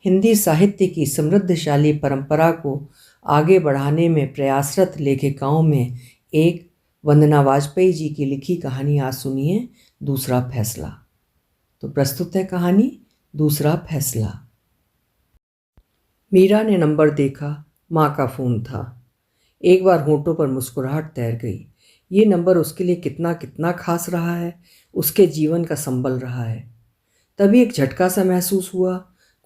हिंदी साहित्य की समृद्धशाली परंपरा को आगे बढ़ाने में प्रयासरत लेखिकाओं में एक वंदना वाजपेयी जी की लिखी कहानी आज सुनिए, दूसरा फैसला। तो प्रस्तुत है कहानी दूसरा फैसला। मीरा ने नंबर देखा, माँ का फ़ोन था। एक बार होठों पर मुस्कुराहट तैर गई। ये नंबर उसके लिए कितना कितना खास रहा है, उसके जीवन का संबल रहा है। तभी एक झटका सा महसूस हुआ,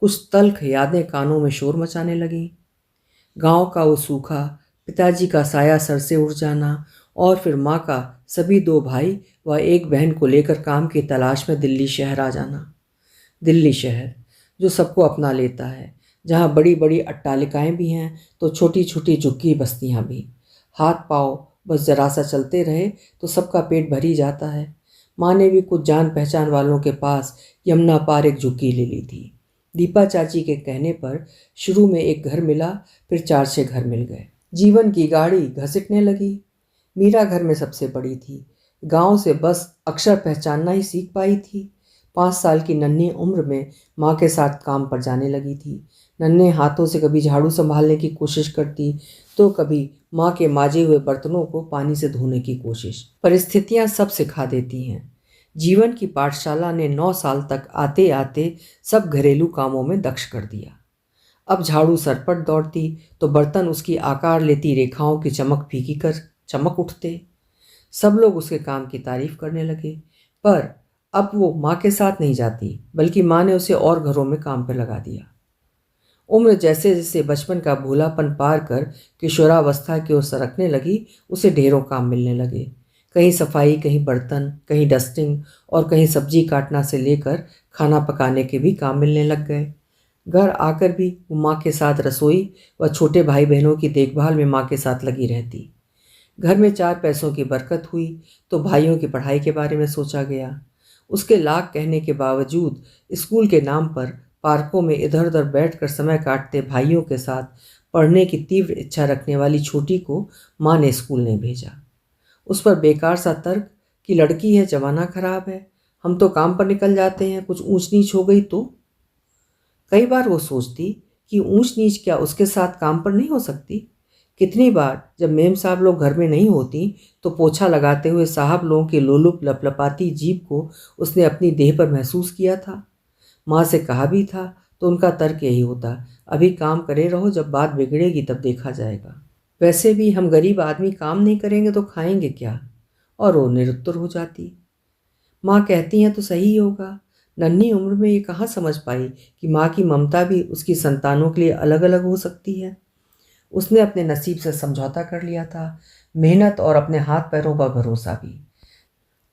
कुछ तल्ख यादें कानों में शोर मचाने लगीं। गांव का वो सूखा, पिताजी का साया सर से उड़ जाना और फिर माँ का सभी दो भाई व एक बहन को लेकर काम की तलाश में दिल्ली शहर आ जाना। दिल्ली शहर जो सबको अपना लेता है, जहाँ बड़ी बड़ी अट्टालिकाएं भी हैं तो छोटी छोटी झुग्गी बस्तियाँ भी। हाथ पाँव बस जरा सा चलते रहे तो सबका पेट भर ही जाता है। माँ ने भी कुछ जान पहचान वालों के पास यमुना पार एक झुग्गी ले ली थी। दीपा चाची के कहने पर शुरू में एक घर मिला, फिर 4-6 घर मिल गए। जीवन की गाड़ी घसीटने लगी। मीरा घर में सबसे बड़ी थी। गांव से बस अक्षर पहचानना ही सीख पाई थी। 5 साल की नन्ही उम्र में माँ के साथ काम पर जाने लगी थी। नन्हे हाथों से कभी झाड़ू संभालने की कोशिश करती तो कभी माँ के माजे हुए बर्तनों को पानी से धोने की कोशिश। परिस्थितियाँ सब सिखा देती हैं। जीवन की पाठशाला ने 9 साल तक आते आते सब घरेलू कामों में दक्ष कर दिया। अब झाड़ू सर पर दौड़ती तो बर्तन उसकी आकार लेती रेखाओं की चमक फीकी कर चमक उठते। सब लोग उसके काम की तारीफ करने लगे। पर अब वो माँ के साथ नहीं जाती, बल्कि माँ ने उसे और घरों में काम पर लगा दिया। उम्र जैसे जैसे बचपन का भूलापन पार कर किशोरावस्था की ओर सरकने लगी, उसे ढेरों काम मिलने लगे। कहीं सफाई, कहीं बर्तन, कहीं डस्टिंग और कहीं सब्जी काटना से लेकर खाना पकाने के भी काम मिलने लग गए। घर आकर भी वो माँ के साथ रसोई व छोटे भाई बहनों की देखभाल में माँ के साथ लगी रहती। घर में 4 पैसों की बरकत हुई तो भाइयों की पढ़ाई के बारे में सोचा गया। उसके लाख कहने के बावजूद स्कूल के नाम पर पार्कों में इधर उधर बैठकर समय काटते भाइयों के साथ पढ़ने की तीव्र इच्छा रखने वाली छोटी को माँ ने स्कूल नहीं भेजा। उस पर बेकार सा तर्क कि लड़की है, जमाना खराब है, हम तो काम पर निकल जाते हैं, कुछ ऊंच नीच हो गई तो। कई बार वो सोचती कि ऊंच नीच क्या उसके साथ काम पर नहीं हो सकती। कितनी बार जब मेम साहब लोग घर में नहीं होती तो पोछा लगाते हुए साहब लोगों की लोलुप लपलपाती जीभ को उसने अपनी देह पर महसूस किया था। माँ से कहा भी था तो उनका तर्क यही होता, अभी काम करे रहो, जब बात बिगड़ेगी तब देखा जाएगा। वैसे भी हम गरीब आदमी काम नहीं करेंगे तो खाएंगे क्या। और वो निरुत्तर हो जाती। माँ कहती हैं तो सही ही होगा। नन्ही उम्र में ये कहाँ समझ पाई कि माँ की ममता भी उसकी संतानों के लिए अलग अलग हो सकती है। उसने अपने नसीब से समझौता कर लिया था, मेहनत और अपने हाथ पैरों पर भरोसा भी।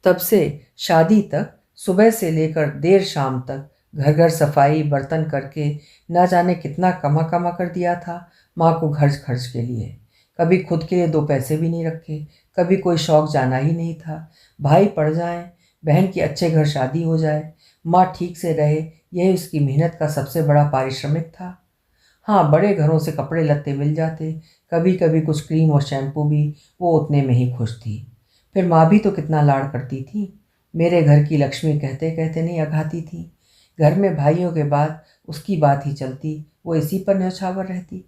तब से शादी तक सुबह से लेकर देर शाम तक घर घर सफाई बर्तन करके ना जाने कितना कमा कमा कर दिया था माँ को खर्च खर्च के लिए। कभी खुद के लिए 2 पैसे भी नहीं रखे, कभी कोई शौक जाना ही नहीं था। भाई पढ़ जाए, बहन की अच्छे घर शादी हो जाए, माँ ठीक से रहे, यही उसकी मेहनत का सबसे बड़ा पारिश्रमिक था। हाँ, बड़े घरों से कपड़े लत्ते मिल जाते, कभी कभी कुछ क्रीम और शैम्पू भी, वो उतने में ही खुश थी। फिर माँ भी तो कितना लाड़ करती थी। मेरे घर की लक्ष्मी कहते कहते नहीं अघाती थी। घर में भाइयों के बाद उसकी बात ही चलती, वो इसी पर न्यौछावर रहती।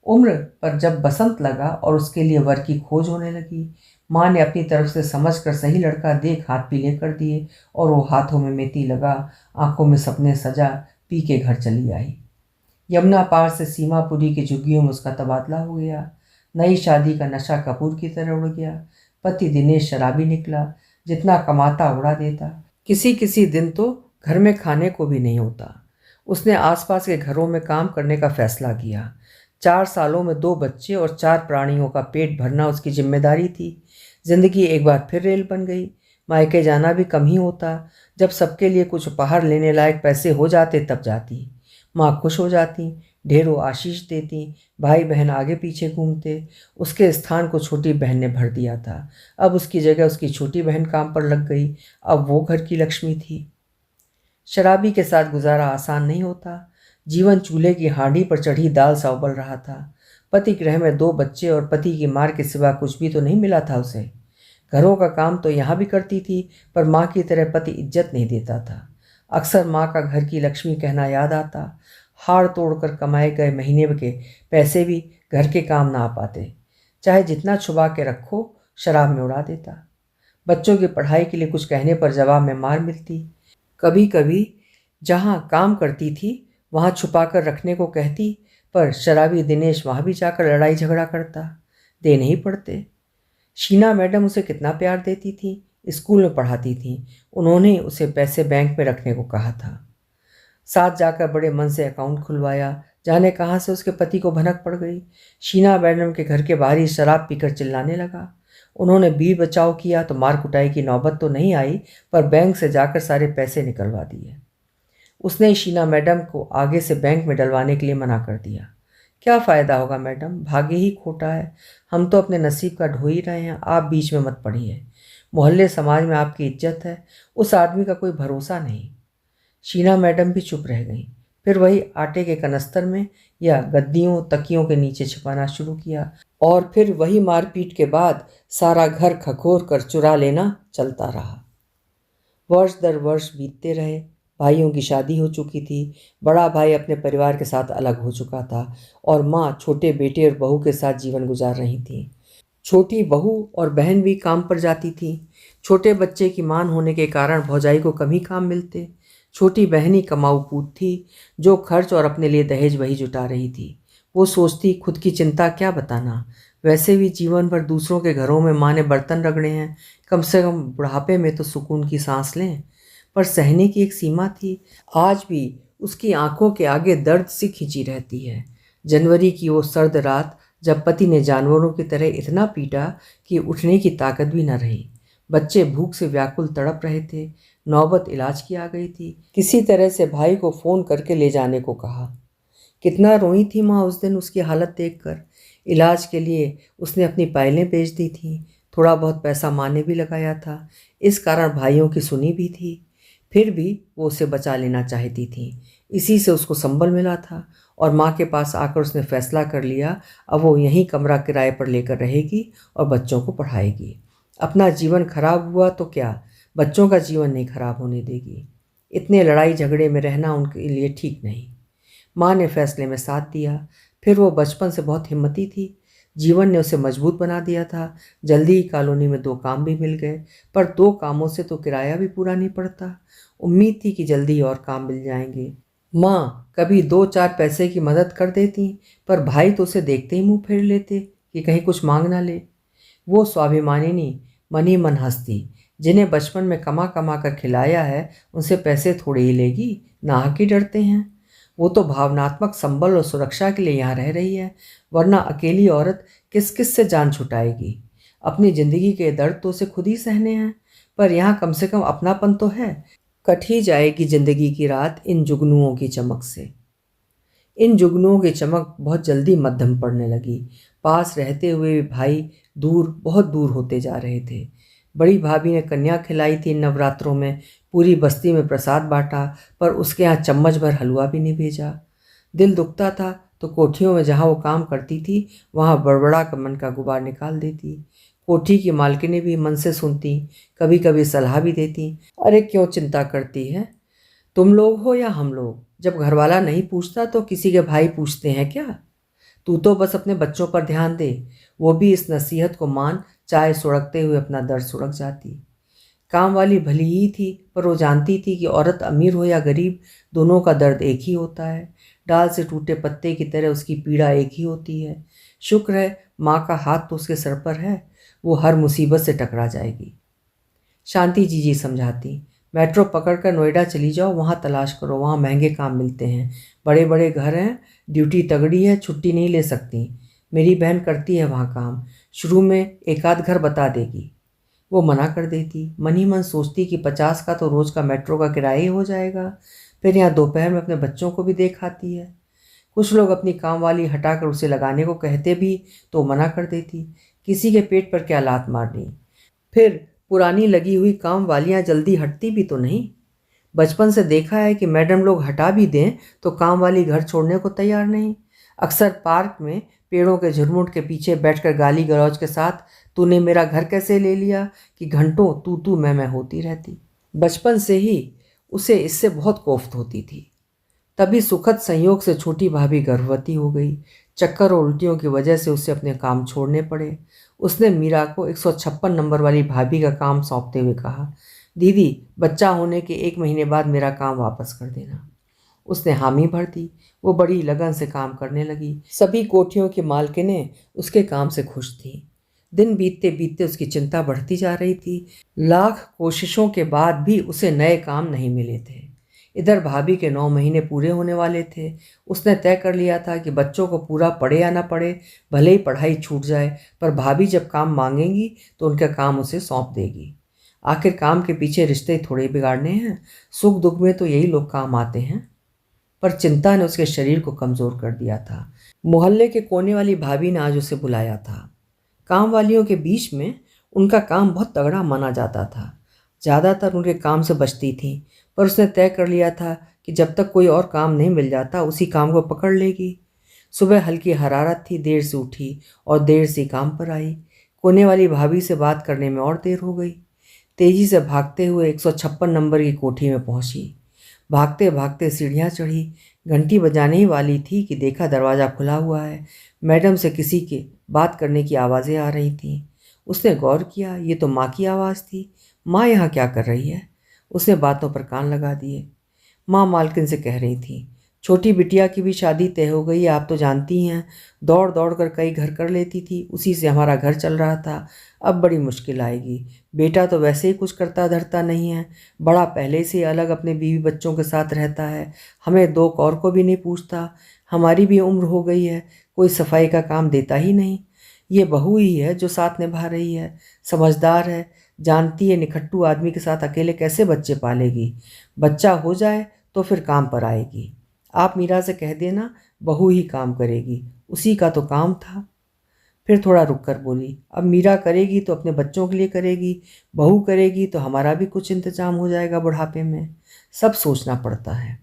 उम्र पर जब बसंत लगा और उसके लिए वर की खोज होने लगी, माँ ने अपनी तरफ से समझ कर सही लड़का देख हाथ पीले कर दिए और वो हाथों में मेहंदी लगा, आंखों में सपने सजा, पी के घर चली आई। यमुना पार से सीमापुरी की झुग्गियों में उसका तबादला हो गया। नई शादी का नशा कपूर की तरह उड़ गया। पति दिनेश शराबी निकला, जितना कमाता उड़ा देता। किसी किसी दिन तो घर में खाने को भी नहीं होता। उसने आसपास के घरों में काम करने का फैसला किया। 4 सालों में 2 बच्चे और 4 प्राणियों का पेट भरना उसकी जिम्मेदारी थी। जिंदगी एक बार फिर रेल बन गई। मायके जाना भी कम ही होता। जब सबके लिए कुछ उपहार लेने लायक पैसे हो जाते तब जाती। माँ खुश हो जाती, ढेरों आशीष देती, भाई बहन आगे पीछे घूमते। उसके स्थान को छोटी बहन ने भर दिया था। अब उसकी जगह उसकी छोटी बहन काम पर लग गई। अब वो घर की लक्ष्मी थी। शराबी के साथ गुजारा आसान नहीं होता। जीवन चूल्हे की हांडी पर चढ़ी दाल सा उबल रहा था। पति गृह में 2 बच्चे और पति की मार के सिवा कुछ भी तो नहीं मिला था उसे। घरों का काम तो यहाँ भी करती थी, पर माँ की तरह पति इज्जत नहीं देता था। अक्सर माँ का घर की लक्ष्मी कहना याद आता। हाड़ तोड़कर कमाए गए महीने के पैसे भी घर के काम ना आ पाते। चाहे जितना छुपा के रखो, शराब में उड़ा देता। बच्चों की पढ़ाई के लिए कुछ कहने पर जवाब में मार मिलती। कभी कभी जहाँ काम करती थी वहाँ छुपा कर रखने को कहती, पर शराबी दिनेश वहाँ भी जाकर लड़ाई झगड़ा करता। देने ही पड़ते। शीना मैडम उसे कितना प्यार देती थी, स्कूल में पढ़ाती थी। उन्होंने उसे पैसे बैंक में रखने को कहा था। साथ जाकर बड़े मन से अकाउंट खुलवाया। जाने कहाँ से उसके पति को भनक पड़ गई। शीना मैडम के घर के बाहर ही शराब पीकर चिल्लाने लगा। उन्होंने बिल बचाव किया तो मार कुटाई की नौबत तो नहीं आई, पर बैंक से जाकर सारे पैसे निकलवा दिए। उसने शीना मैडम को आगे से बैंक में डलवाने के लिए मना कर दिया। क्या फ़ायदा होगा मैडम, भाग्य ही खोटा है। हम तो अपने नसीब का ढो ही रहे हैं, आप बीच में मत पड़िए। मोहल्ले समाज में आपकी इज्जत है, उस आदमी का कोई भरोसा नहीं। शीना मैडम भी चुप रह गई। फिर वही आटे के कनस्तर में या गद्दियों तकियों के नीचे छिपाना शुरू किया, और फिर वही मारपीट के बाद सारा घर खखोर कर चुरा लेना चलता रहा। वर्ष दर वर्ष बीतते रहे। भाइयों की शादी हो चुकी थी। बड़ा भाई अपने परिवार के साथ अलग हो चुका था और माँ छोटे बेटे और बहू के साथ जीवन गुजार रही थी। छोटी बहू और बहन भी काम पर जाती थी। छोटे बच्चे की मान होने के कारण भौजाई को कम ही काम मिलते। छोटी बहन ही कमाऊ पूत थी, जो खर्च और अपने लिए दहेज वही जुटा रही थी। वो सोचती खुद की चिंता क्या बताना, वैसे भी जीवन भर दूसरों के घरों में माँ ने बर्तन रगड़े हैं, कम से कम बुढ़ापे में तो सुकून की सांस लें। पर सहने की एक सीमा थी। आज भी उसकी आंखों के आगे दर्द सी खिंची रहती है। जनवरी की वो सर्द रात जब पति ने जानवरों की तरह इतना पीटा कि उठने की ताकत भी न रही। बच्चे भूख से व्याकुल तड़प रहे थे। नौबत इलाज की आ गई थी। किसी तरह से भाई को फ़ोन करके ले जाने को कहा। कितना रोई थी माँ उस दिन उसकी हालत देखकर। इलाज के लिए उसने अपनी पायलें बेच दी थीं। थोड़ा बहुत पैसा माँ ने भी लगाया था। इस कारण भाइयों की सुनी भी थी। फिर भी वो उसे बचा लेना चाहती थी। इसी से उसको संबल मिला था और माँ के पास आकर उसने फैसला कर लिया, अब वो यहीं कमरा किराए पर लेकर रहेगी और बच्चों को पढ़ाएगी। अपना जीवन खराब हुआ तो क्या, बच्चों का जीवन नहीं खराब होने देगी। इतने लड़ाई झगड़े में रहना उनके लिए ठीक नहीं। माँ ने फैसले में साथ दिया। फिर वो बचपन से बहुत हिम्मती थी। जीवन ने उसे मजबूत बना दिया था। जल्दी ही कॉलोनी में 2 काम भी मिल गए, पर 2 कामों से तो किराया भी पूरा नहीं पड़ता। उम्मीद थी कि जल्दी और काम मिल जाएंगे। माँ कभी 2-4 पैसे की मदद कर देती, पर भाई तो उसे देखते ही मुंह फेर लेते कि कहीं कुछ मांग ना ले। वो स्वाभिमानिनी मन ही मन हंसती। जिन्हें बचपन में कमा कमा कर खिलाया है, उनसे पैसे थोड़े ही लेगी, नाहक ही डरते हैं। वो तो भावनात्मक संबल और सुरक्षा के लिए यहाँ रह रही है, वरना अकेली औरत किस किस से जान छुटाएगी। अपनी ज़िंदगी के दर्द तो उसे खुद ही सहने हैं, पर यहाँ कम से कम अपनापन तो है। कट ही जाएगी ज़िंदगी की रात इन जुगनुओं की चमक से। इन जुगनुओं की चमक बहुत जल्दी मध्यम पड़ने लगी। पास रहते हुए भी भाई दूर, बहुत दूर होते जा रहे थे। बड़ी भाभी ने कन्या खिलाई थी नवरात्रों में, पूरी बस्ती में प्रसाद बांटा, पर उसके यहाँ चम्मच भर हलवा भी नहीं भेजा। दिल दुखता था तो कोठियों में जहाँ वो काम करती थी वहाँ बड़बड़ा कर मन का गुबार निकाल देती। कोठी की मालकिनें भी मन से सुनती, कभी कभी सलाह भी देती। अरे क्यों चिंता करती है, तुम लोग हो या हम लोग, जब घरवाला नहीं पूछता तो किसी के भाई पूछते हैं क्या। तू तो बस अपने बच्चों पर ध्यान दे। वो भी इस नसीहत को मान, चाय सुड़कते हुए अपना दर्द सुड़क जाती। काम वाली भली ही थी, पर वो जानती थी कि औरत अमीर हो या गरीब, दोनों का दर्द एक ही होता है। डाल से टूटे पत्ते की तरह उसकी पीड़ा एक ही होती है। शुक्र है माँ का हाथ तो उसके सर पर है, वो हर मुसीबत से टकरा जाएगी। शांति जी समझाती, मेट्रो पकड़कर नोएडा चली जाओ, वहाँ तलाश करो, वहाँ महंगे काम मिलते हैं, बड़े बड़े घर हैं, ड्यूटी तगड़ी है, छुट्टी नहीं ले सकती। मेरी बहन करती है वहाँ काम, शुरू में 1 आध घर बता देगी। वो मना कर देती। मन ही मन सोचती कि 50 का तो रोज़ का मेट्रो का किराया ही हो जाएगा। फिर यहाँ दोपहर में अपने बच्चों को भी देख आती है। कुछ लोग अपनी काम वाली हटाकर उसे लगाने को कहते भी तो मना कर देती। किसी के पेट पर क्या लात मारनी। फिर पुरानी लगी हुई काम वालियाँ जल्दी हटती भी तो नहीं। बचपन से देखा है कि मैडम लोग हटा भी दें तो काम वाली घर छोड़ने को तैयार नहीं। अक्सर पार्क में पेड़ों के झुरमुट के पीछे बैठकर गाली गलौज के साथ तूने मेरा घर कैसे ले लिया कि घंटों तू मैं होती रहती। बचपन से ही उसे इससे बहुत कोफ्त होती थी। तभी सुखद संयोग से छोटी भाभी गर्भवती हो गई। चक्कर और उल्टियों की वजह से उसे अपने काम छोड़ने पड़े। उसने मीरा को 156 नंबर वाली भाभी का काम सौंपते हुए कहा, दीदी, बच्चा होने के 1 महीने बाद मेरा काम वापस कर देना। उसने हामी भर दी। वो बड़ी लगन से काम करने लगी। सभी कोठियों की मालकिनें उसके काम से खुश थीं। दिन बीतते बीतते उसकी चिंता बढ़ती जा रही थी। लाख कोशिशों के बाद भी उसे नए काम नहीं मिले थे। इधर भाभी के 9 महीने पूरे होने वाले थे। उसने तय कर लिया था कि बच्चों को पूरा पढ़े या ना पढ़े, भले ही पढ़ाई छूट जाए, पर भाभी जब काम मांगेंगी तो उनका काम उसे सौंप देगी। आखिर काम के पीछे रिश्ते थोड़े बिगाड़ने हैं, सुख दुख में तो यही लोग काम आते हैं। पर चिंता ने उसके शरीर को कमज़ोर कर दिया था। मोहल्ले के कोने वाली भाभी ने आज उसे बुलाया था। काम वालियों के बीच में उनका काम बहुत तगड़ा माना जाता था। ज़्यादातर उनके काम से बचती थीं, पर उसने तय कर लिया था कि जब तक कोई और काम नहीं मिल जाता उसी काम को पकड़ लेगी। सुबह हल्की हरारत थी, देर से उठी और देर से काम पर आई। कोने वाली भाभी से बात करने में और देर हो गई। तेजी से भागते हुए 156 नंबर की कोठी में पहुंची। भागते भागते सीढ़ियाँ चढ़ी। घंटी बजाने ही वाली थी कि देखा दरवाज़ा खुला हुआ है। मैडम से किसी के बात करने की आवाज़ें आ रही थीं। उसने गौर किया, ये तो माँ की आवाज़ थी। माँ यहाँ क्या कर रही है? उसने बातों पर कान लगा दिए। माँ मालकिन से कह रही थी, छोटी बिटिया की भी शादी तय हो गई है, आप तो जानती हैं। दौड़ दौड़ कर कई घर कर लेती थी, उसी से हमारा घर चल रहा था। अब बड़ी मुश्किल आएगी। बेटा तो वैसे ही कुछ करता धरता नहीं है। बड़ा पहले से अलग अपने बीवी बच्चों के साथ रहता है। हमें दो और को भी नहीं पूछता। हमारी भी उम्र हो गई है, कोई सफाई का काम देता ही नहीं। ये बहू ही है जो साथ निभा रही है। समझदार है, जानती है निखट्टू आदमी के साथ अकेले कैसे बच्चे पालेगी। बच्चा हो जाए तो फिर काम पर आएगी। आप मीरा से कह देना, बहू ही काम करेगी, उसी का तो काम था। फिर थोड़ा रुक कर बोली, अब मीरा करेगी तो अपने बच्चों के लिए करेगी, बहू करेगी तो हमारा भी कुछ इंतजाम हो जाएगा बुढ़ापे में। सब सोचना पड़ता है।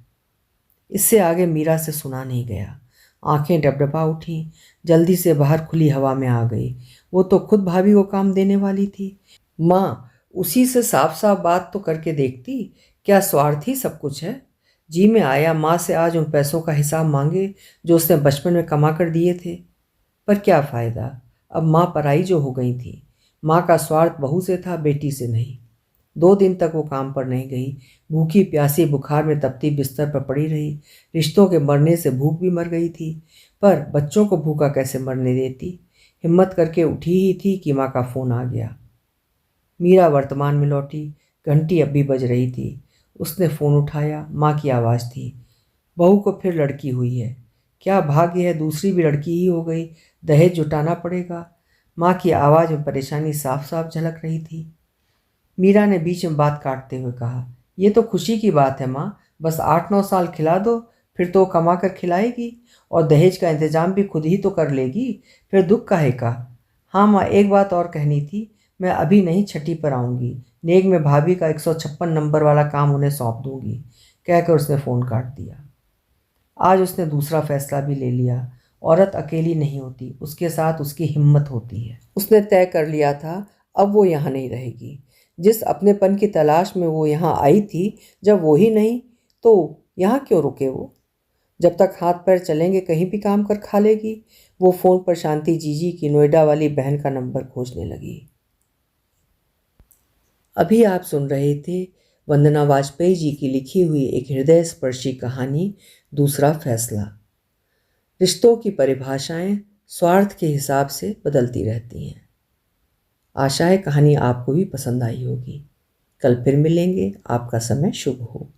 इससे आगे मीरा से सुना नहीं गया। आंखें डबडबा उठी, जल्दी से बाहर खुली हवा में आ गई। वो तो खुद भाभी को काम देने वाली थी। माँ, उसी से साफ साफ बात तो करके देखती, क्या स्वार्थी सब कुछ है? जी में आया माँ से आज उन पैसों का हिसाब मांगे जो उसने बचपन में कमा कर दिए थे। पर क्या फ़ायदा, अब माँ पराई जो हो गई थी। माँ का स्वार्थ बहू से था, बेटी से नहीं। 2 दिन तक वो काम पर नहीं गई। भूखी प्यासी बुखार में तपती बिस्तर पर पड़ी रही। रिश्तों के मरने से भूख भी मर गई थी, पर बच्चों को भूखा कैसे मरने देती। हिम्मत करके उठी ही थी कि माँ का फ़ोन आ गया। मीरा वर्तमान में लौटी। घंटी अब भी बज रही थी। उसने फ़ोन उठाया। माँ की आवाज़ थी, बहू को फिर लड़की हुई है। क्या भाग्य है, दूसरी भी लड़की ही हो गई। दहेज जुटाना पड़ेगा। माँ की आवाज़ में परेशानी साफ साफ झलक रही थी। मीरा ने बीच में बात काटते हुए कहा, ये तो खुशी की बात है माँ, बस 8-9 साल खिला दो, फिर तो कमा कर खिलाएगी और दहेज का इंतजाम भी खुद ही तो कर लेगी, फिर दुख काहे का। हाँ माँ, एक बात और कहनी थी, मैं अभी नहीं छठी पर आऊँगी। नेक में भाभी का 156 नंबर वाला काम उन्हें सौंप दूँगी, कहकर उसने फ़ोन काट दिया। आज उसने दूसरा फैसला भी ले लिया। औरत अकेली नहीं होती, उसके साथ उसकी हिम्मत होती है। उसने तय कर लिया था, अब वो यहाँ नहीं रहेगी। जिस अपनेपन की तलाश में वो यहाँ आई थी, जब वो ही नहीं तो यहाँ क्यों रुके वो। जब तक हाथ पैर चलेंगे कहीं भी काम कर खा लेगी। वो फ़ोन पर शांति जीजी की नोएडा वाली बहन का नंबर खोजने लगी। अभी आप सुन रहे थे वंदना वाजपेयी जी की लिखी हुई एक हृदय स्पर्शी कहानी, दूसरा फैसला। रिश्तों की परिभाषाएं स्वार्थ के हिसाब से बदलती रहती हैं। आशा है कहानी आपको भी पसंद आई होगी। कल फिर मिलेंगे। आपका समय शुभ हो।